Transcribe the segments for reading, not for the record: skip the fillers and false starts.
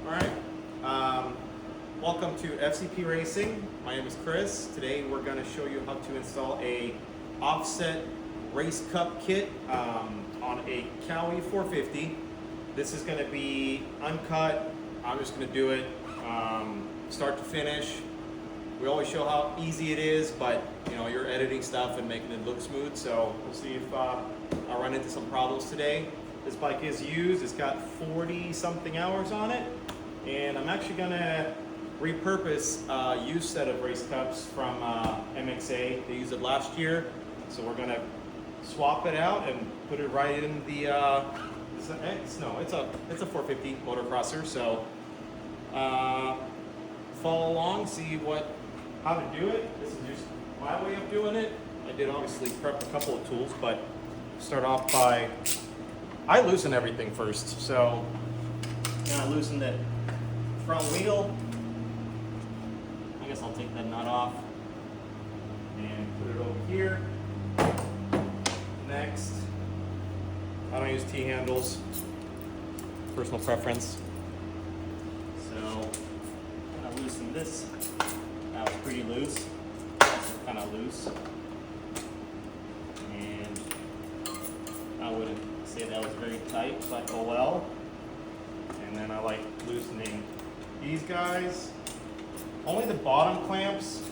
All right. Welcome to FCP Racing. My name is Chris. Today we're going to show you how to install a offset race cup kit on a KX450. This is going to be uncut. I'm just going to do it start to finish. We always show how easy it is, but you know, you're editing stuff and making it look smooth. So we'll see if I run into some problems today. This bike is used. It's got 40 something hours on it. And I'm actually gonna repurpose a used set of race cups from MXA. They used it last year. So we're gonna swap it out and put it right in the, it's a 450 motocrosser. So follow along, see how to do it. This is just my way of doing it. I did obviously prep a couple of tools, but start off by, I loosen everything first. So I loosen the front wheel. I guess I'll take that nut off and put it over here. Next, I don't use T-handles, personal preference. So I loosen this. That was pretty loose. Also kind of loose. And I wouldn't say that was very tight, but oh well. And then I like loosening these guys. Only the bottom clamps.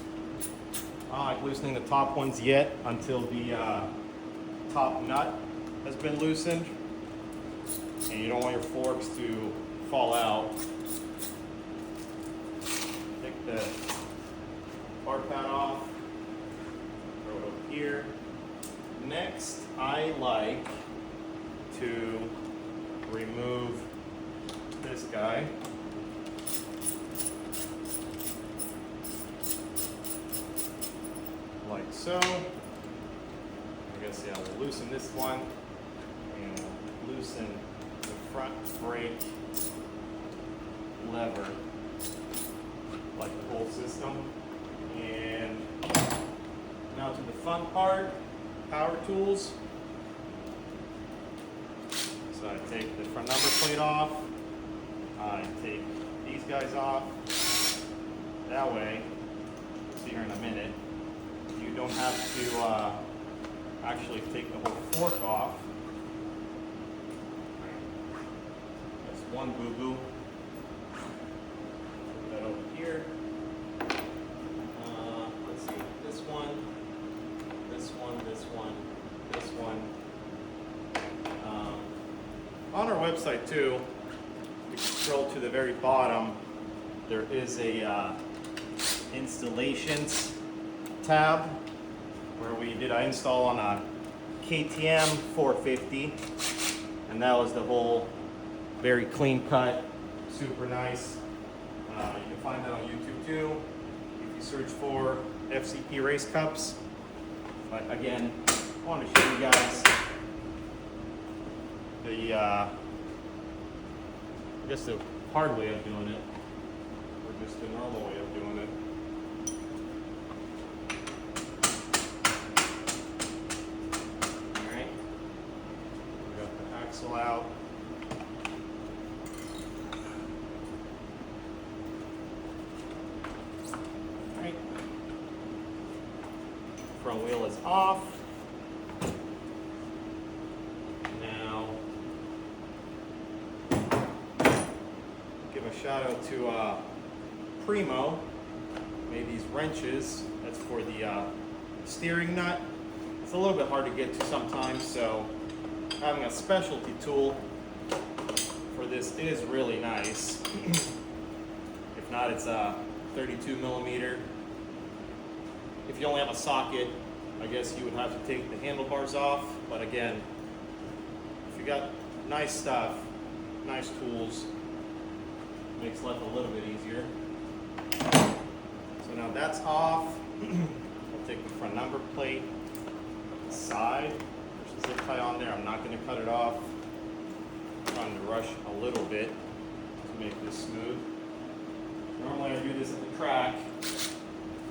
I like loosening the top ones yet until the top nut has been loosened. And you don't want your forks to fall out. Take the bar pad off, throw it over here. Next, I like to remove this guy. Like so. I guess, yeah, we'll loosen this one and we'll loosen the front brake lever, like the whole system. And now to the fun part, power tools. So I take the front number plate off. I take these guys off. That way, we'll see here in a minute, you don't have to actually take the whole fork off. That's one boo-boo. Put that over here. Let's see, this one, this one, this one, this one. On our website too, if you scroll to the very bottom, there is a installations tab where we did an install on a KTM 450, and that was the whole very clean cut, super nice. You can find that on YouTube too if you search for FCP Race Cups. But again, I want to show you guys the I guess the hard way of doing it, or just the normal way of doing it. Alright, we got the axle out. Alright, front wheel is off. Give a shout out to Primo. Made these wrenches. That's for the steering nut. It's a little bit hard to get to sometimes, so having a specialty tool for this is really nice. If not, it's a 32 millimeter. If you only have a socket, I guess you would have to take the handlebars off. But again, if you got nice stuff, nice tools, makes life a little bit easier. So now that's off. I'll take the front number plate aside. There's a zip tie on there. I'm not going to cut it off. I'm trying to rush a little bit to make this smooth. Normally I do this at the track,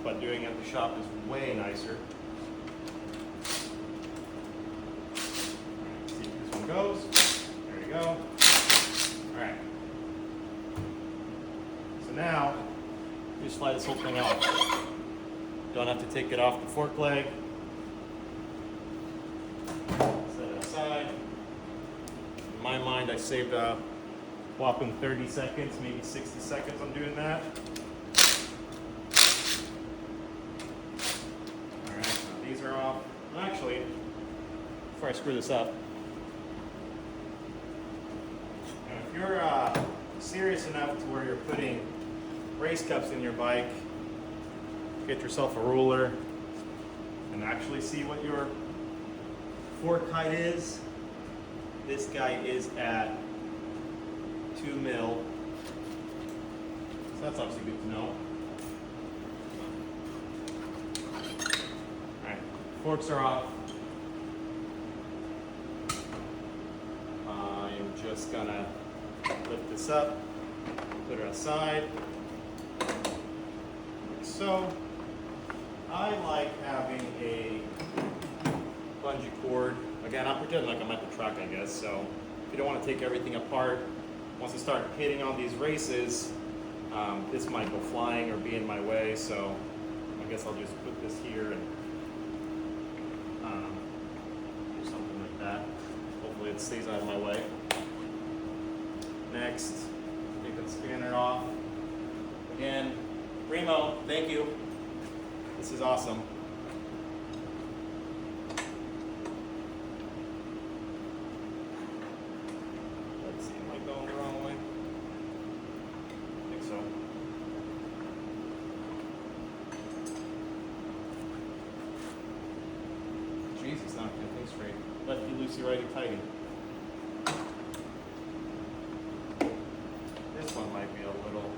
but doing it at the shop is way nicer. See if this one goes. There you go. Alright. So now, you just slide this whole thing out. Don't have to take it off the fork leg. Set it aside. In my mind, I saved a whopping 30 seconds, maybe 60 seconds on doing that. All right, so these are off. Actually, before I screw this up, if you're serious enough to where you're putting race cups in your bike, get yourself a ruler and actually see what your fork height is. This guy is at 2 mil. So that's obviously good to know. Alright, forks are off. I'm just gonna lift this up, put it aside. Like so. I like having a bungee cord. Again, I'm pretending like I'm at the track, I guess. So if you don't want to take everything apart, once I start hitting on these races, this might go flying or be in my way. So I guess I'll just put this here and do something like that. Hopefully it stays out of my way. Next, take the spanner off. Again, Remo, thank you. This is awesome. Let's see, am I going the wrong way? I think so. Jesus, not getting things straight. Lefty, loosey, righty, tighty. This one might be a little.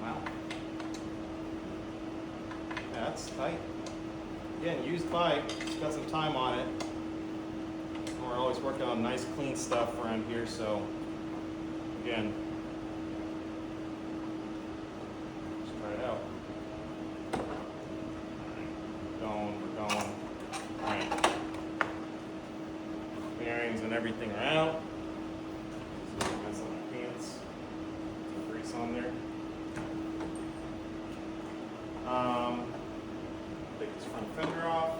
Wow. Yeah, that's tight. Again, used bike, it's got some time on it. We're always working on nice clean stuff around here, so again, let's try it out. We're going. Alright. Bearings and everything are out. So mess on my pants. Some grease on there. Take this front fender off.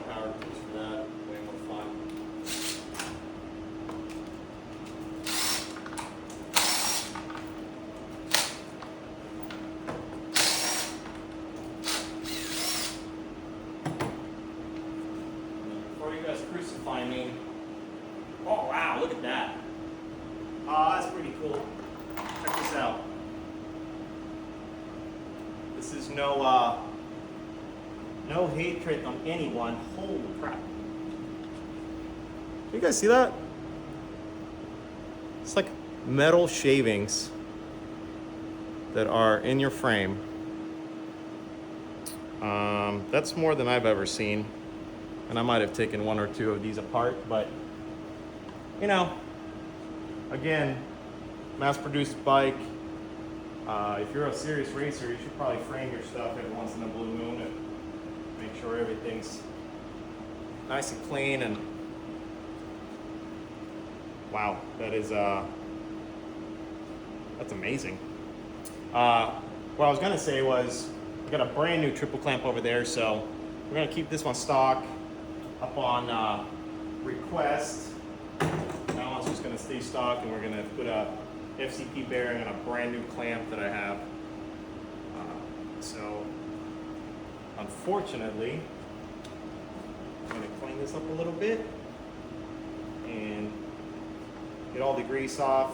Power tools for that, way more fun. Before you guys crucify me, oh wow, look at that. That's pretty cool. Check this out. This is no hatred on anyone. Holy crap. You guys see that? It's like metal shavings that are in your frame. That's more than I've ever seen. And I might have taken one or two of these apart, but you know, again, mass-produced bike. If you're a serious racer, you should probably frame your stuff every once in a blue moon and make sure everything's nice and clean. And wow, that is that's amazing. What I was gonna say was, we got a brand new triple clamp over there, so we're gonna keep this one stock up on request. That one's just gonna stay stock, and we're gonna put a FCP bearing on a brand new clamp that I have. So unfortunately, I'm gonna clean this up a little bit and get all the grease off,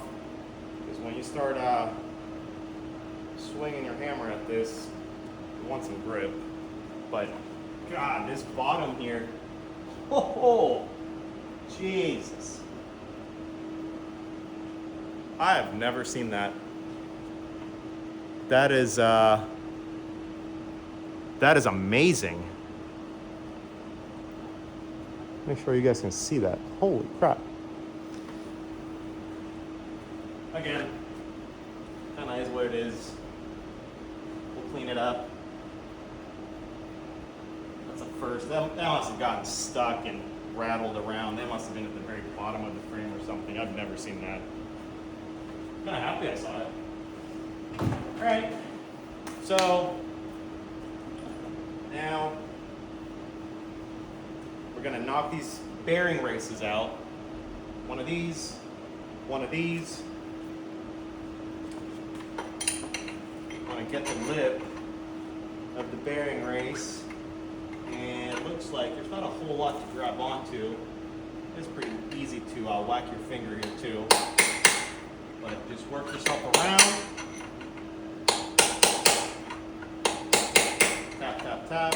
because when you start swinging your hammer at this, you want some grip. But God, this bottom here, oh, Jesus. I have never seen that. That is amazing. Make sure you guys can see that. Holy crap. Again, kind of is what it is. We'll clean it up. That's a first. That must have gotten stuck and rattled around. That must have been at the very bottom of the frame or something. I've never seen that. I'm kind of happy I saw it. All right. So now we're gonna knock these bearing races out. One of these, one of these. I'm gonna get the lip of the bearing race, and it looks like there's not a whole lot to grab onto. It's pretty easy to whack your finger here too, but just work yourself around. Tap, tap, tap.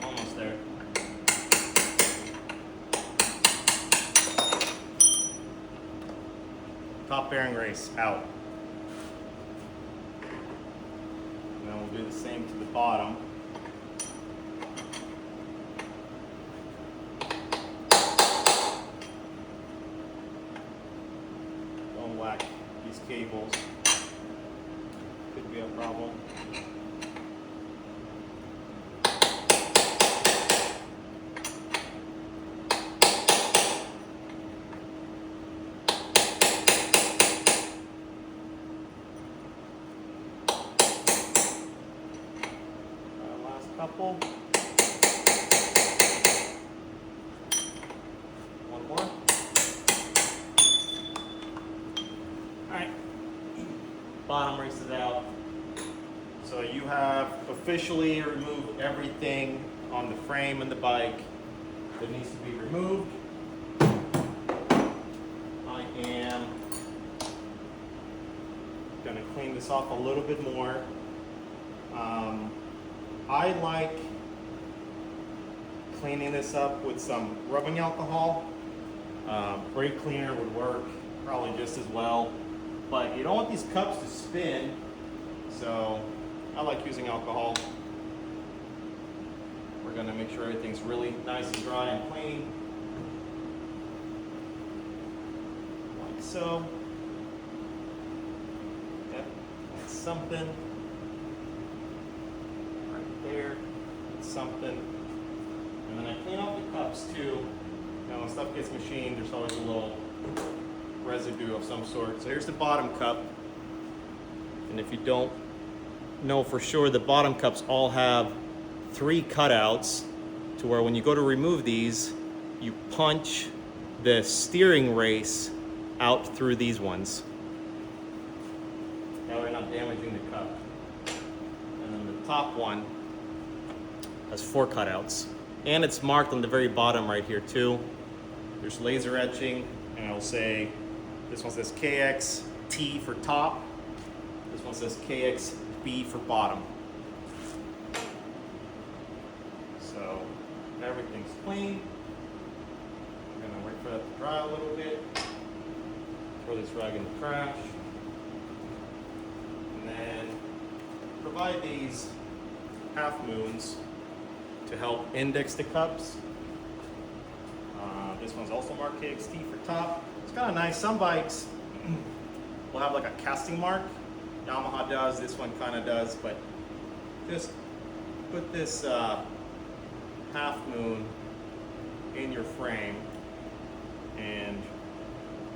Almost there. Top bearing race out. And then we'll do the same to the bottom. Don't whack these cables. Could be a problem. Couple. One more. All right. Bottom races out. So you have officially removed everything on the frame and the bike that needs to be removed. I am going to clean this off a little bit more. I like cleaning this up with some rubbing alcohol. Brake cleaner would work probably just as well, but you don't want these cups to spin, so I like using alcohol. We're gonna make sure everything's really nice and dry and clean, like so. Yep, that's something. There, something, and then I clean off the cups too. You know, when stuff gets machined, there's always a little residue of some sort. So here's the bottom cup, and if you don't know for sure, the bottom cups all have 3 cutouts to where when you go to remove these, you punch the steering race out through these ones. That way you're not damaging the cup. And then the top one has 4 cutouts, and it's marked on the very bottom right here too. There's laser etching, and it'll say, this one says KXT for top, this one says KXB for bottom. So everything's clean. I'm gonna wait for that to dry a little bit, throw this rag in the trash, and then provide these half moons to help index the cups. This one's also marked KXT for top. It's kind of nice. Some bikes will have like a casting mark. Yamaha does, this one kind of does, but just put this half moon in your frame, and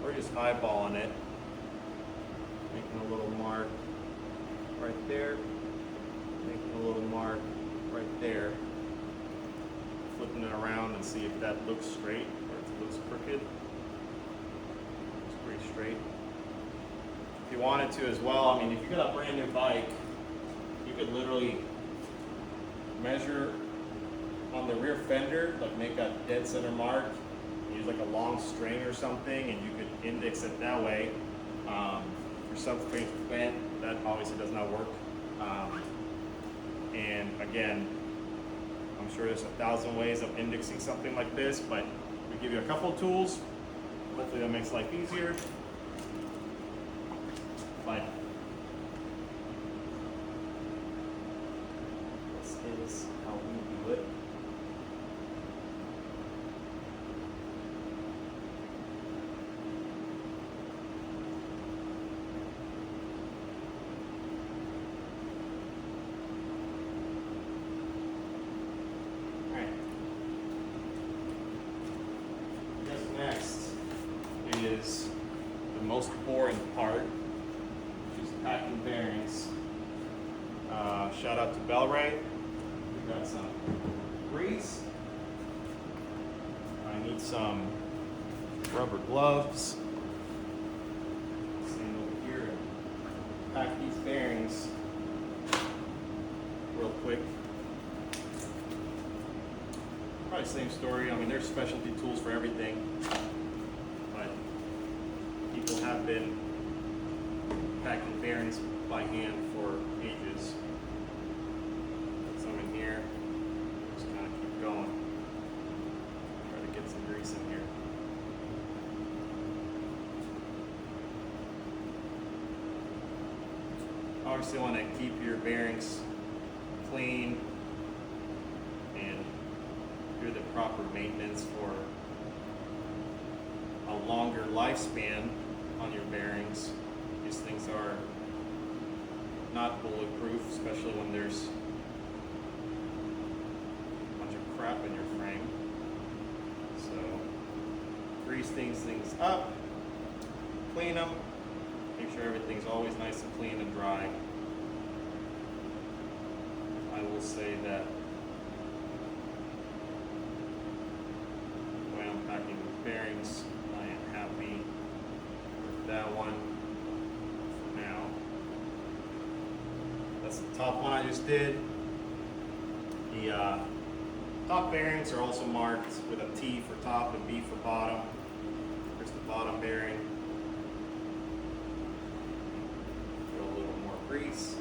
we're just eyeballing it, making a little mark right there, making a little mark right there, flipping it around and see if that looks straight or if it looks crooked. It's pretty straight. If you wanted to as well, I mean, if you got a brand new bike, you could literally measure on the rear fender, like make a dead center mark, use like a long string or something, and you could index it that way. For some strange event, that obviously does not work. And again, I'm sure there's 1,000 ways of indexing something like this, but we give you a couple of tools. Hopefully that makes life easier. But this is how we do it. is the most boring part, which is packing bearings. Shout out to Bellray. We got some grease. I need some rubber gloves. Stand over here and pack these bearings real quick. Probably same story. I mean, there's specialty tools for everything, but people have been packing bearings by hand for ages. Put some in here. Just kind of keep going. Try to get some grease in here. Obviously, want to keep your bearings clean and do the proper maintenance for a longer lifespan on your bearings. These things are not bulletproof, especially when there's a bunch of crap in your frame. So grease these things up, clean them, make sure everything's always nice and clean and dry. I will say that the way I'm packing the bearings, I am happy with that one for now. That's the top one I just did. The top bearings are also marked with a T for top and B for bottom. Here's the bottom bearing. Throw a little more grease.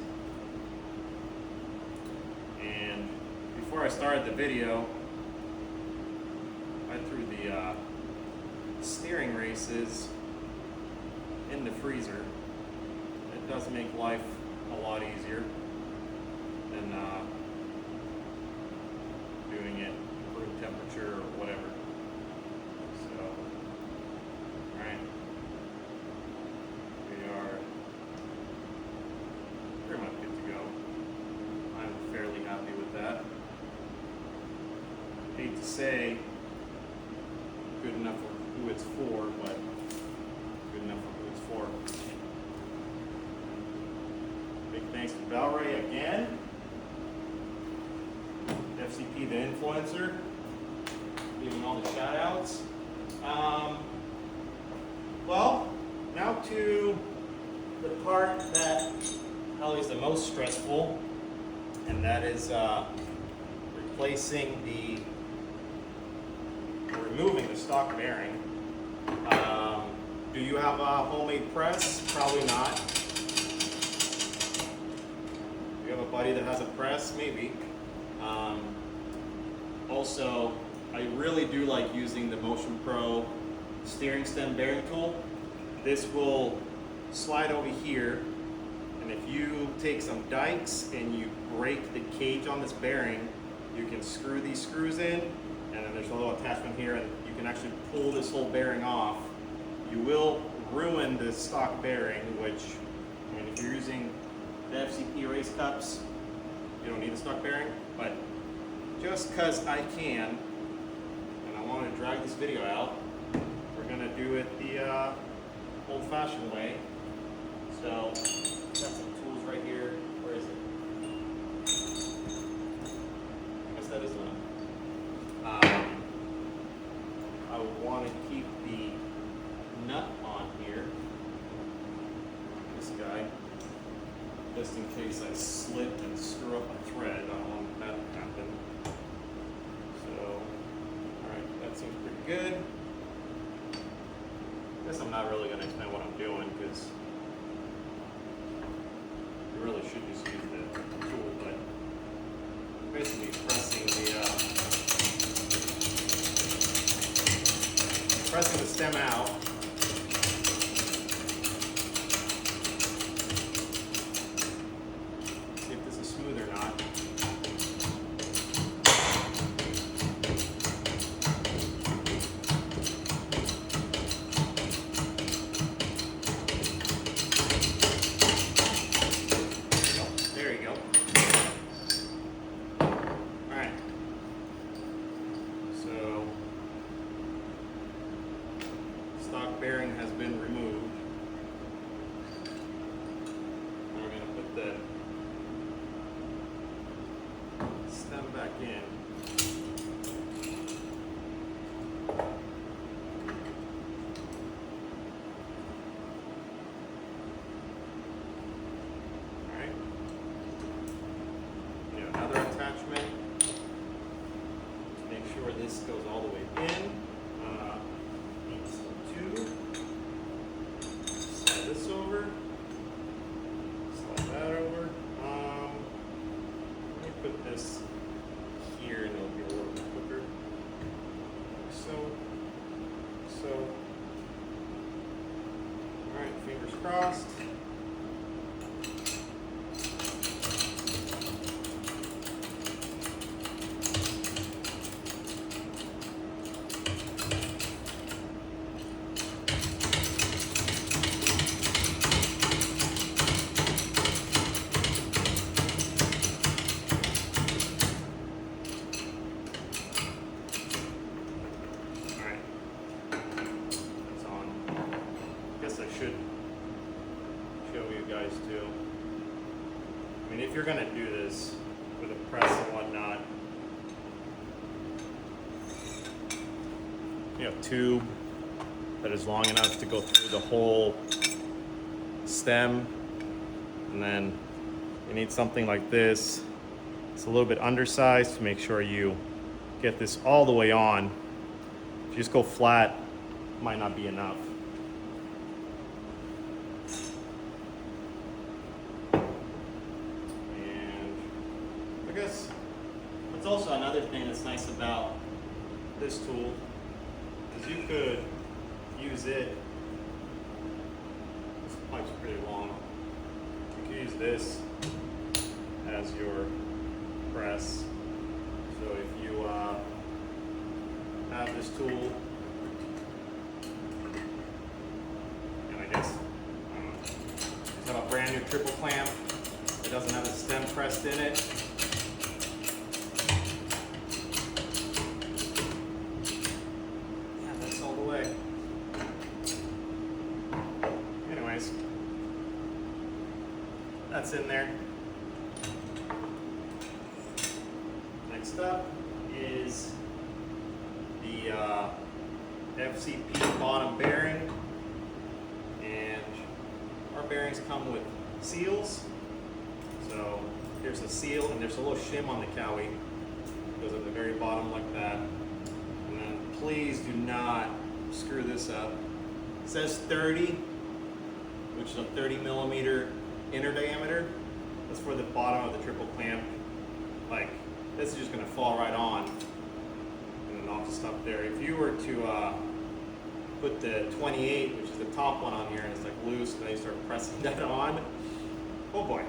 And before I started the video, I threw the steering races in the freezer. It does make life a lot easier than doing it room temperature or whatever. So, alright, we are pretty much good to go. I'm fairly happy with that. Hate to say good enough for who it's for, but good enough for who it's for. Big thanks to Bellray again. FCP the influencer, giving all the shout outs. Well, now to the part that probably is the most stressful, and that is replacing removing the stock bearing. Do you have a homemade press? Probably not. Do you have a buddy that has a press? Maybe. Also, I really do like using the Motion Pro steering stem bearing tool. This will slide over here, and if you take some dikes and you break the cage on this bearing, you can screw these screws in, and then there's a little attachment here, and you can actually pull this whole bearing off. You will ruin the stock bearing, which, I mean, if you're using the FCP Race Cups, you don't need a stock bearing, but just because I can, and I want to drag this video out, we're going to do it the old-fashioned way. So, got some tools right here. Where is it? I guess that is one. I want to keep the nut on here. This guy, just in case I slip and screw up a thread. I don't want that to happen. So, alright, that seems pretty good. I guess I'm not really going to explain what I'm doing because you really should just use the tool, but basically pressing the stem out. See if this is smooth or not. There you go. Alright. So where this goes all the way in. Needs two. Slide this over. Slide that over. Let me put this here and it'll be a little bit quicker. So. All right, fingers crossed. I should show you guys too. I mean, if you're gonna do this with a press and whatnot, you know, tube that is long enough to go through the whole stem, and then you need something like this. It's a little bit undersized to make sure you get this all the way on. If you just go flat, it might not be enough. I guess that's also another thing that's nice about this tool is you could use it. This pipe's pretty long. You could use this as your press. So if you have this tool, and I guess you have a brand new triple clamp, it doesn't have a stem pressed in it. Anyways, that's in there. Next up is the FCP bottom bearing, and our bearings come with seals. So here's a seal, and there's a little shim on the Cowie. It goes at the very bottom like that. And then please do not screw this up. It says 30, which is a 30 millimeter inner diameter. That's for the bottom of the triple clamp. Like, this is just gonna fall right on, and then I'll just stop there. If you were to put the 28, which is the top one on here, and it's like loose, and then you start pressing that on, oh boy.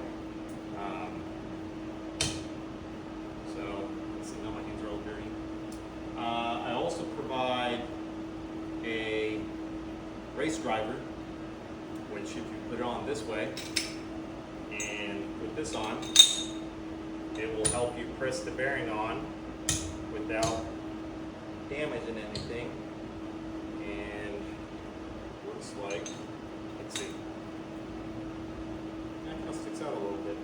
So, let's see, now my hands are all dirty. I also provide a race driver, which if you put it on this way and put this on, it will help you press the bearing on without damaging anything. And looks like, let's see, that kind of sticks out a little bit.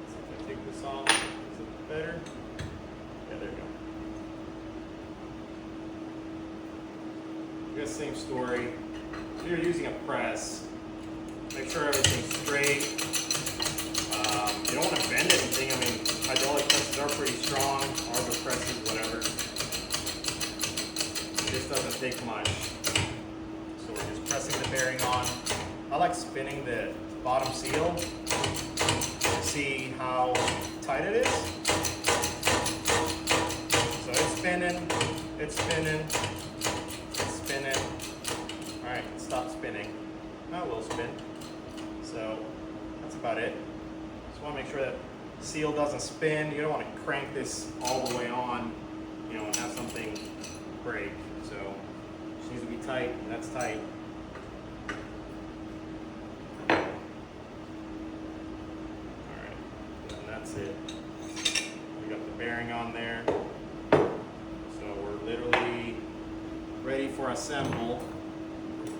So if I take this off, is it better? Yeah, there you go. I guess same story. If you're using a press, make sure everything's straight. You don't want to bend anything. I mean, hydraulic presses are pretty strong, arbor presses, whatever. This doesn't take much. So we're just pressing the bearing on. I like spinning the bottom seal to see how tight it is. So it's spinning, it's spinning, it's spinning. All right, stop spinning. Now it will spin. So that's about it. Just want to make sure that the seal doesn't spin. You don't want to crank this all the way on, you know, and have something break. So it just needs to be tight, and that's tight. All right, and that's it. We got the bearing on there. So we're literally ready for assemble. Just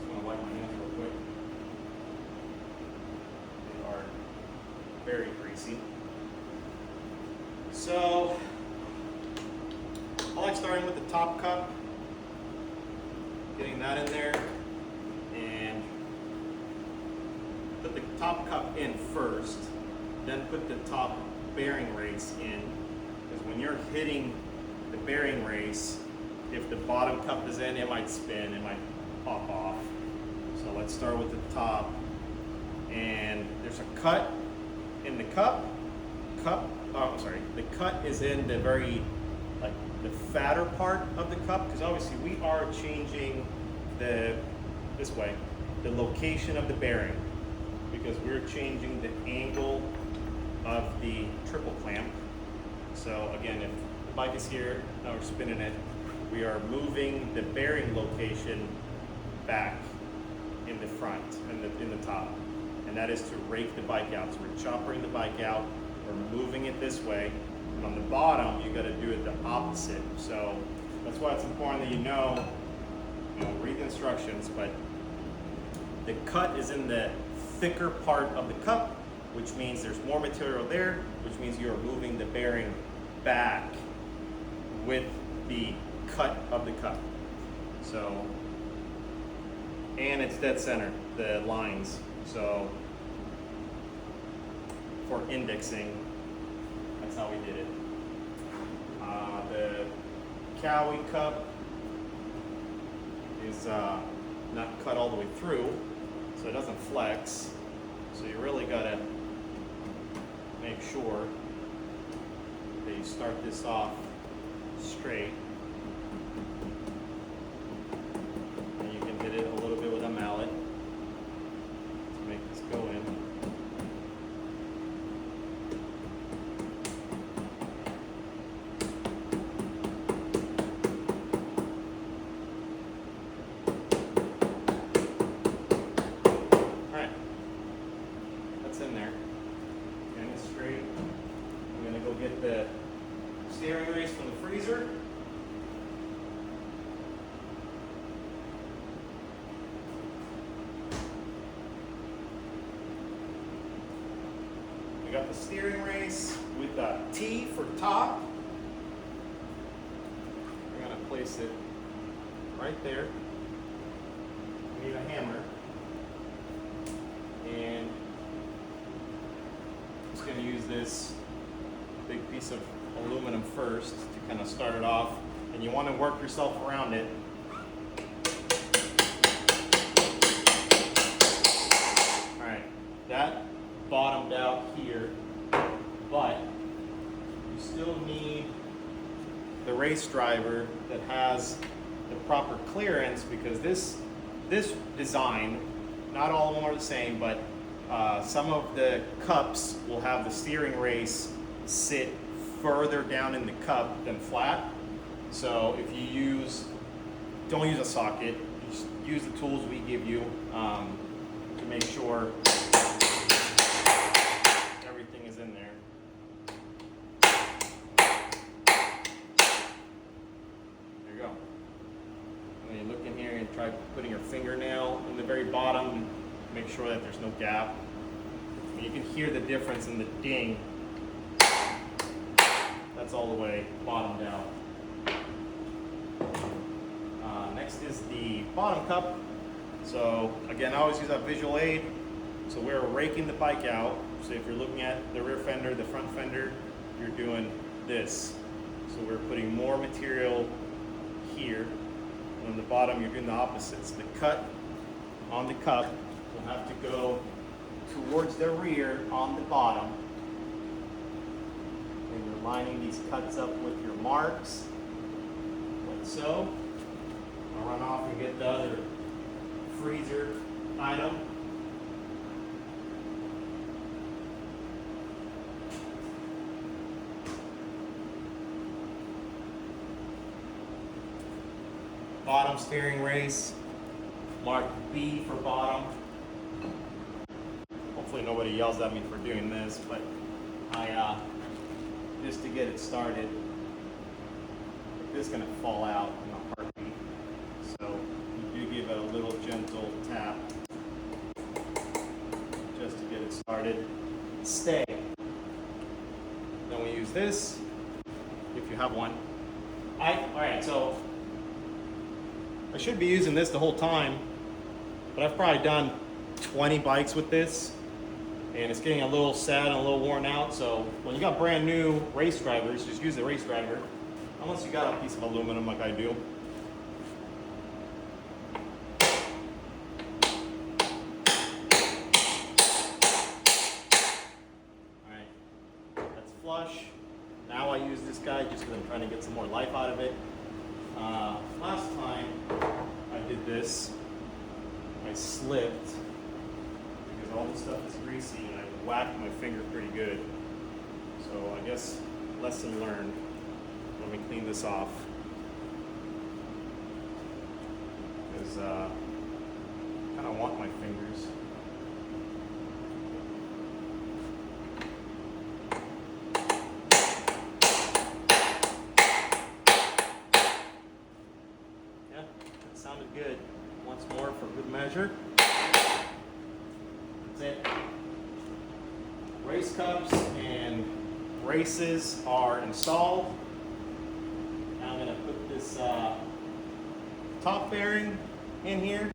want to wipe my hands real quick. They are very greasy. So I like starting with the top cup, getting that in there, and put the top cup in first, then put the top bearing race in, because because when you're hitting the bearing race, if the bottom cup is in, it might spin, it might pop off. So let's start with the top. And there's a cut in the the cut is in the very, like the fatter part of the cup, because obviously we are changing the location of the bearing, because we're changing the angle of the triple clamp. So again, if the bike is here, now we're spinning it, we are moving the bearing location back in the front and in the top, and that is to rake the bike out. So we're choppering the bike out, we're moving it this way, and on the bottom you got to do it the opposite. So that's why it's important that you know, read the instructions, but the cut is in the thicker part of the cup, which means there's more material there, which means you're moving the bearing back with the cut of the cup. So, and it's dead center, the lines. So for indexing, that's how we did it. The Cowie cup is not cut all the way through, so it doesn't flex. So you really gotta make sure that you start this off straight. And you can hit it a little bit with a mallet to make this go in. In there, getting it straight. I'm going to go get the steering race from the freezer. We got the steering race with the T for top. We're going to place it right there. We need a hammer. And going to use this big piece of aluminum first to kind of start it off, and you want to work yourself around it. Alright, that bottomed out here, but you still need the race driver that has the proper clearance, because this design, not all of them are the same, but some of the cups will have the steering race sit further down in the cup than flat. So if you don't use a socket, just use the tools we give you to make sure everything is in there. There you go. And you look in here and try putting your fingernail in the very bottom. Make sure that there's no gap. And you can hear the difference in the ding. That's all the way bottomed out. Next is the bottom cup. So again, I always use that visual aid. So we're raking the bike out. So if you're looking at the rear fender, the front fender, you're doing this. So we're putting more material here. And on the bottom, you're doing the opposites. The cut on the cup will have to go towards the rear on the bottom. And you're lining these cuts up with your marks, like so. I'll run off and get the other freezer item. Bottom steering race, marked B for bottom. Hopefully nobody yells at me for doing this, but just to get it started, this is going to fall out in a heartbeat. So you do give it a little gentle tap just to get it started. Stay. Then we use this, if you have one. Alright, so I should be using this the whole time, but I've probably done 20 bikes with this, and it's getting a little sad and a little worn out. So when you got brand new race drivers, just use the race driver, unless you got a piece of aluminum like I do. Alright, that's flush. Now I use this guy just because I'm trying to get some more life out of it. Last time I did this, I slipped because all the stuff is greasy and I whacked my finger pretty good. So I guess lesson learned. Let me clean this off. Because I kind of want my fingers. Yeah, that sounded good. Once more for good measure. That's it. Race cups and races are installed. Now I'm going to put this top bearing in here.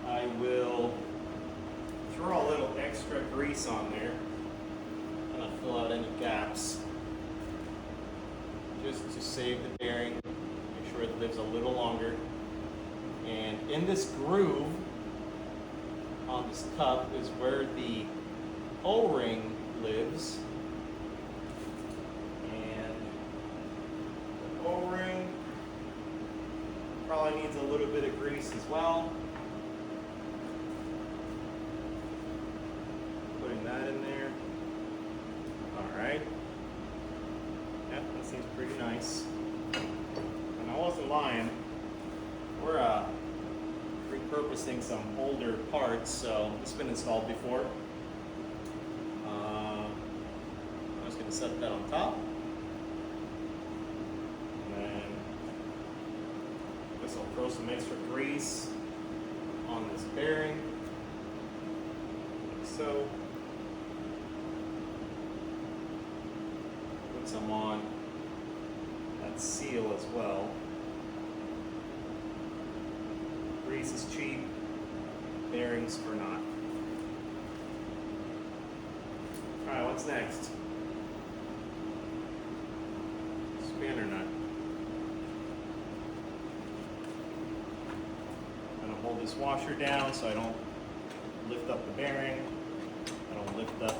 I will throw a little extra grease on there. I'm going to fill out any gaps just to save the bearing, make sure it lives a little longer. And in this groove on this cup is where the O-ring lives. And the O-ring probably needs a little bit of grease as well. Putting that in there. Alright. Yep, that seems pretty nice. And I wasn't lying. We're repurposing some older parts, so it's been installed before. I'm just going to set that on top. And then I guess I'll throw some extra grease on this bearing, like so. Put some on that seal as well. Grease is cheap, bearings are not. Alright, what's next? Spanner nut. I'm going to hold this washer down so I don't lift up the bearing. I don't lift up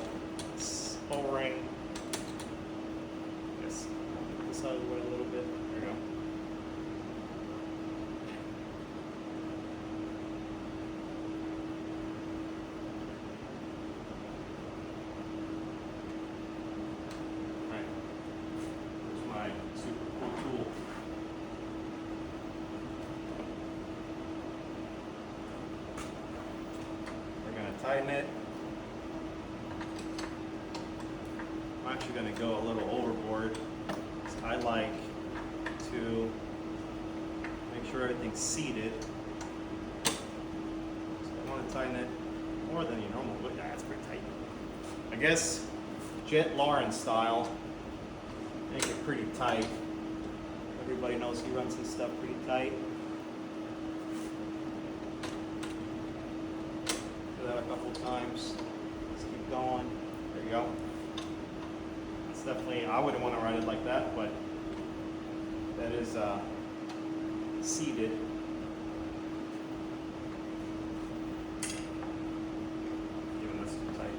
this O-ring. Just move this out of the way a little bit. There we go. Super cool tool. We're going to tighten it. I'm actually going to go a little overboard. I like to make sure everything's seated. So I want to tighten it more than you normally would. That's pretty tight. I guess Jet Lawrence style. Make it pretty tight. Everybody knows he runs his stuff pretty tight. Do that a couple times. Let's keep going. There you go. It's definitely, I wouldn't want to ride it like that, but that is seated. Even that's too tight.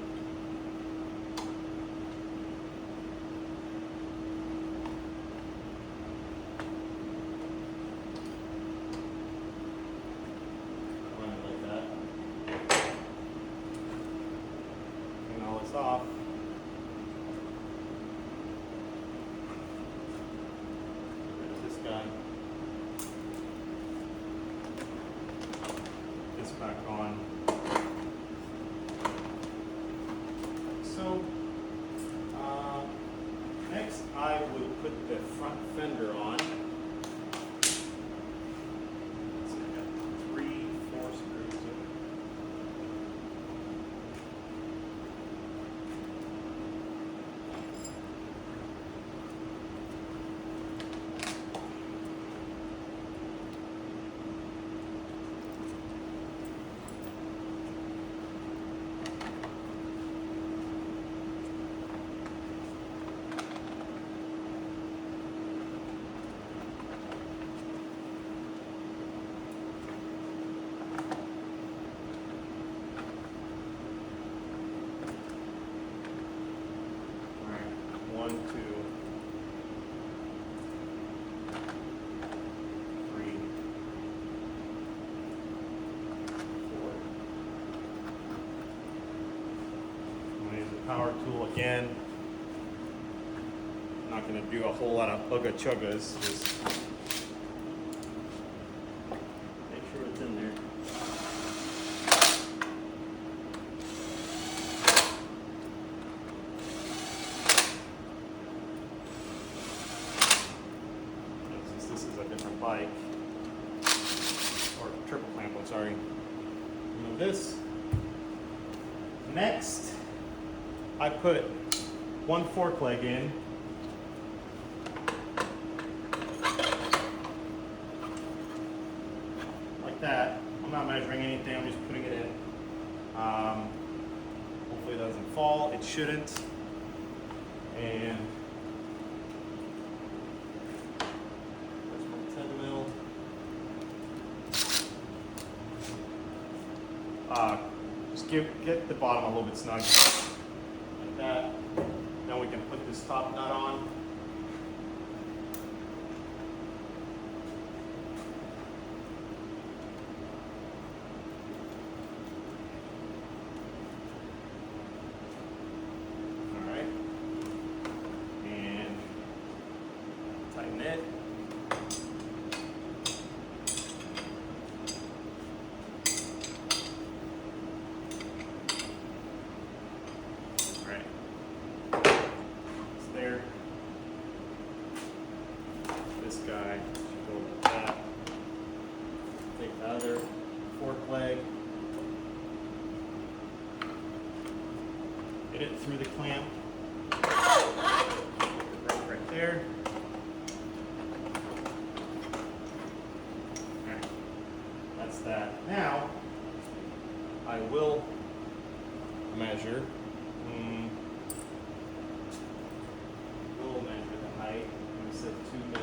Off. There's this guy. This back on. So next I would put the front fender on. So I got 3, 4 screws in it. again, I'm not going to do a whole lot of ugga chuggas. Just make sure it's in there. Since this is a different bike, or triple clamp, I'm sorry. Remove this. Next, I put one fork leg in. Like that. I'm not measuring anything, I'm just putting it in. Hopefully it doesn't fall. It shouldn't. And there's my 10 mil. Just get the bottom a little bit snug. Like that. Now we can put this top nut on. Alright. And tighten it. There. This guy should go like that. Take the other fork leg. Get it through the clamp. Right there. Alright. That's that. Now I will measure. We'll measure the height. We said 2 mil.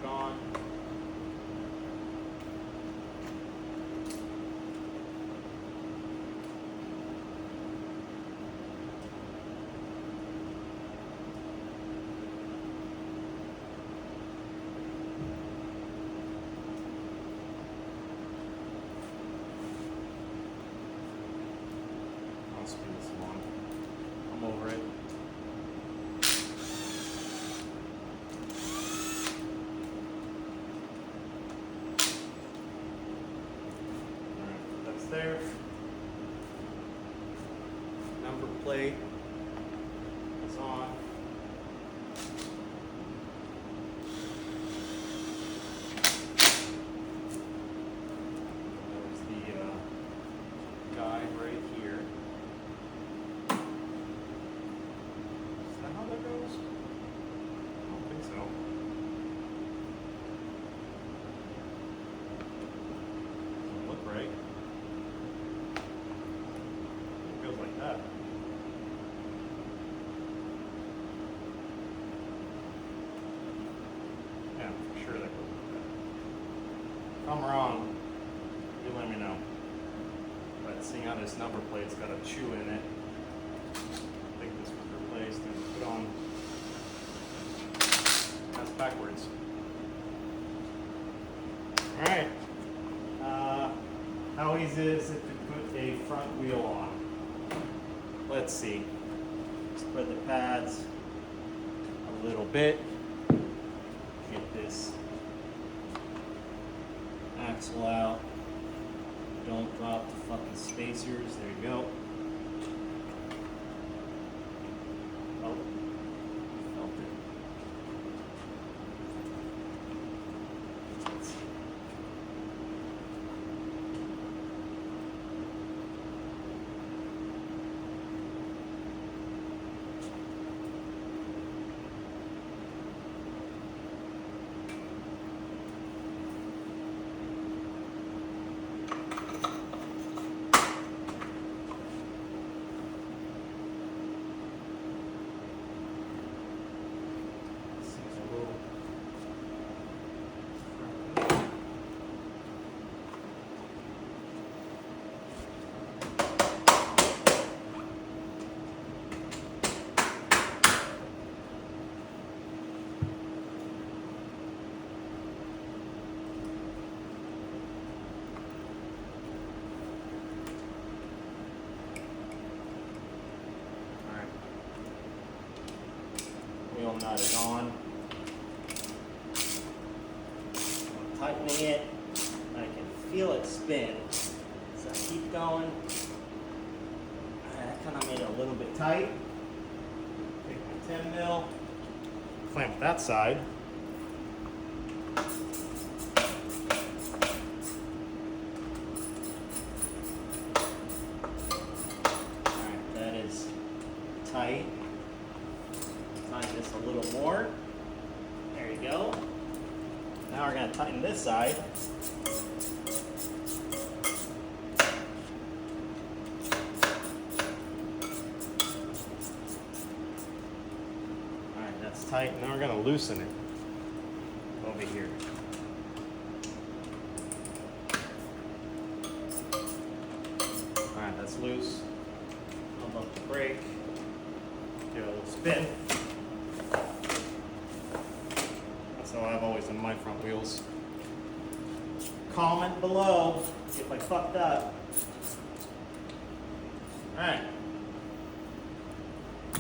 On. I'll spin this along. I'm over it. There. Number plate is on. There's the guide right here. There's the I'm wrong, you let me know. But seeing how this number plate's got a chew in it, I think this was replaced and put on. That's backwards. All right. How easy is it to put a front wheel on? Let's see. Spread the pads a little bit. Get this axle out. Don't drop the fucking spacers. There you go. Oh, felt it. Let's see. Wheel nut is on. I'm tightening it. I can feel it spin. So I keep going. That kind of made it a little bit tight. Take my 10 mil. Clamp that side. Alright, that is tight. Tighten this a little more. There you go. Now we're going to tighten this side. Alright, that's tight. Now we're going to loosen it over here. Alright, that's loose. Pump up the brake. Give it a little spin. So I've always done my front wheels. Comment below if I fucked up. Alright.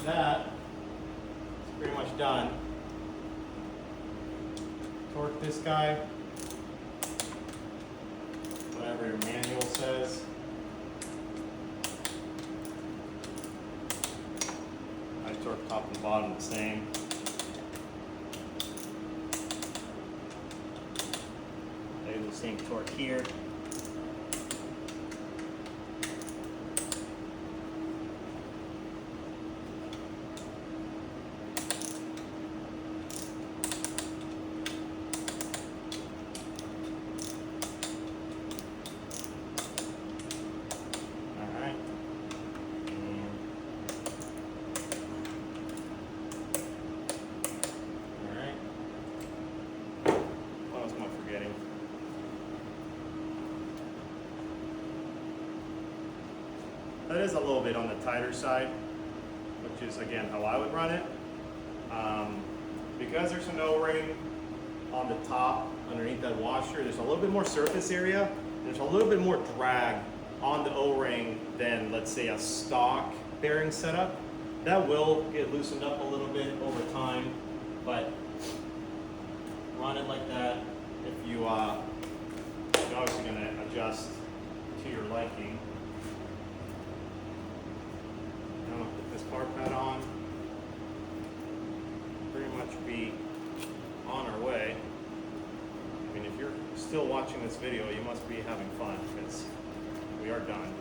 That is pretty much done. Torque this guy. Whatever your manual says. I torque top and bottom the same. The same torque here. All right. All right. What else am I forgetting? That is a little bit on the tighter side, which is again how I would run it. Because there's an O-ring on the top underneath that washer, there's a little bit more surface area. There's a little bit more drag on the O-ring than, let's say, a stock bearing setup. That will get loosened up a little bit over time, but run it like that. If you're obviously going to adjust to your liking. Now put this bar pad on. Pretty much be on our way. I mean, if you're still watching this video, you must be having fun because we are done.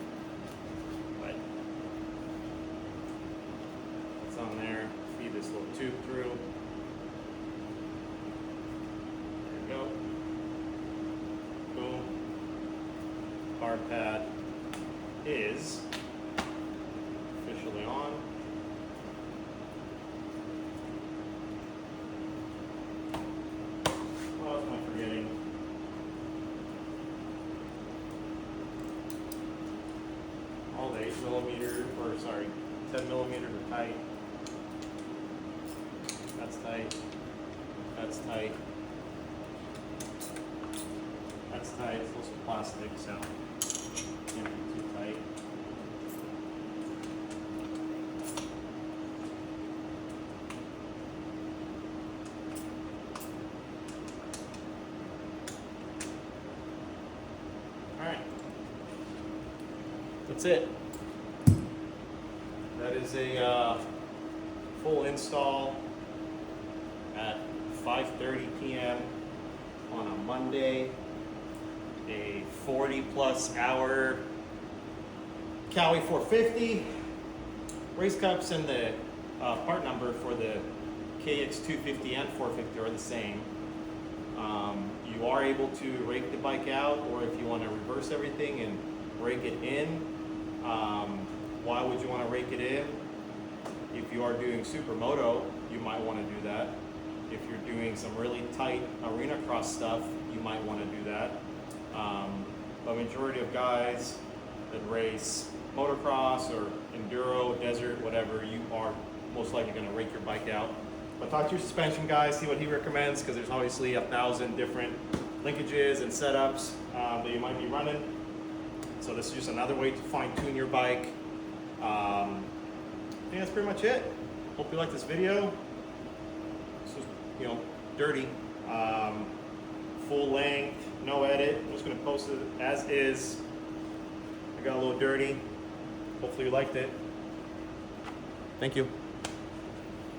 But it's on there. Feed this little tube through. There we go. Boom. Bar pad is officially on. What else am I forgetting? millimeter, or sorry, 10 millimeters are tight. That's tight. That's tight. That's tight. It's also plastic, so can't be too tight. Alright. That's it. That is a full install at 5:30 p.m. on a Monday. A 40+ hour KX450. Race Cups and the part number for the KX250 and 450 are the same. You are able to rake the bike out, or if you want to reverse everything and rake it in. Why would you want to rake it in? If you are doing supermoto, you might want to do that. If you're doing some really tight arena cross stuff, you might want to do that. But majority of guys that race motocross or enduro, desert, whatever, you are most likely going to rake your bike out. But talk to your suspension guy, see what he recommends, because there's obviously 1,000 different linkages and setups that you might be running. So this is just another way to fine tune your bike. I think that's pretty much it. Hope you like this video. This was, dirty. Full length, no edit. I'm just gonna post it as is. I got a little dirty. Hopefully you liked it. Thank you.